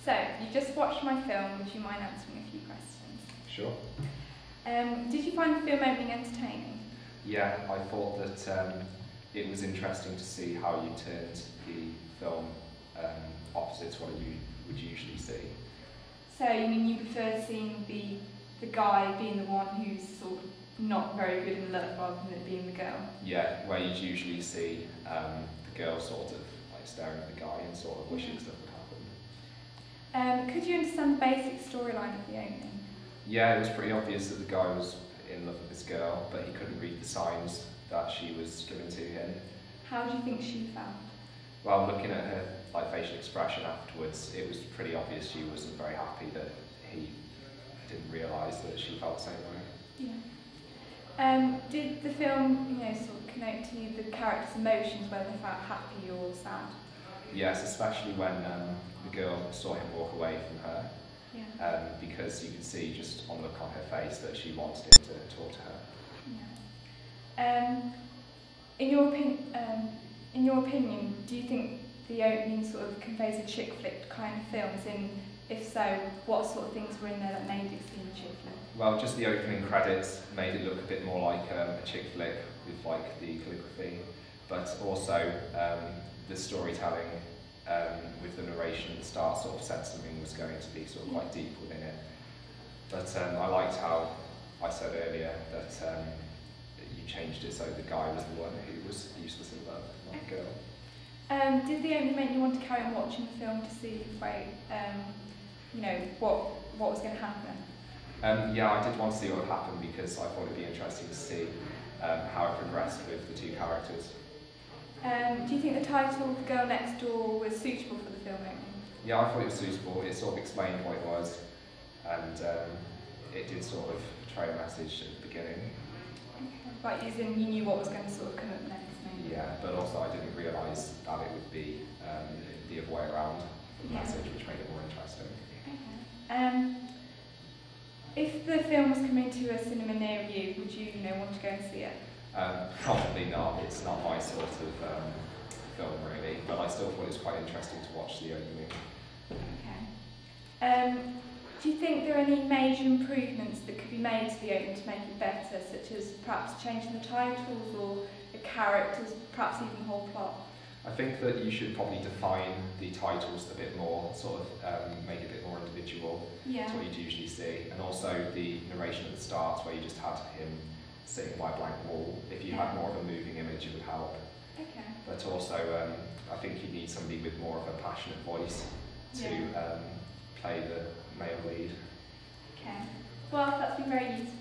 So, you just watched my film, would you mind answering a few questions? Sure. Did you find the film opening entertaining? Yeah, I thought that it was interesting to see how you turned the film opposite to what you would usually see. So, you mean you prefer seeing the guy being the one who's sort of not very good in love rather than it being the girl? Yeah, where you'd usually see the girl sort of like staring at the guy and sort of wishing stuff would happen. Could you understand the basic storyline of the opening? Yeah, it was pretty obvious that the guy was in love with this girl, but he couldn't read the signs that she was giving to him. How do you think she felt? Well, looking at her facial expression afterwards, it was pretty obvious she wasn't very happy that he didn't realise that she felt the same way. Yeah. Did the film, sort of connote to you the characters' emotions, whether they felt happy or sad? Yes, especially when the girl saw him walk away from her. Yeah. Because you could see just on the look on her face that she wanted him to talk to her. Yeah. In your opinion, do you think the opening sort of conveys a chick flick kind of film? If so, what sort of things were in there that made it seem a chick flick? Well, just the opening credits made it look a bit more like a chick flick with like the calligraphy, but also the storytelling with the narration at the start sort of said something was going to be sort of quite deep within it. But I liked how I said earlier that you changed it so the guy was the one who was useless in love, not the girl. Did the opening make you want to carry on watching the film to see what was going to happen? Yeah, I did want to see what would happen because I thought it'd be interesting to see how it progressed with the two characters. Do you think the title, The Girl Next Door, was suitable for the film opening? Yeah, I thought it was suitable. It sort of explained what it was, and it did sort of portray a message at the beginning. Okay. But as in you knew what was going to sort of come up next, maybe? Yeah, but also I didn't realise that it would be the other way around for the message, which made it more interesting. Okay. If the film was coming to a cinema near you, would you want to go and see it? Probably not. It's not my sort of film really, but I still thought it was quite interesting to watch the opening. Okay. Do you think there are any major improvements that could be made to the opening to make it better, such as perhaps changing the titles or the characters, perhaps even the whole plot? I think that you should probably define the titles a bit more, sort of make it a bit more individual to what you'd usually see, and also the narration at the start where you just had him sitting by a blank wall. If you had more of a moving image, it would help. Okay. But also, I think you need somebody with more of a passionate voice to play the male lead. Okay. Well, that's been very useful.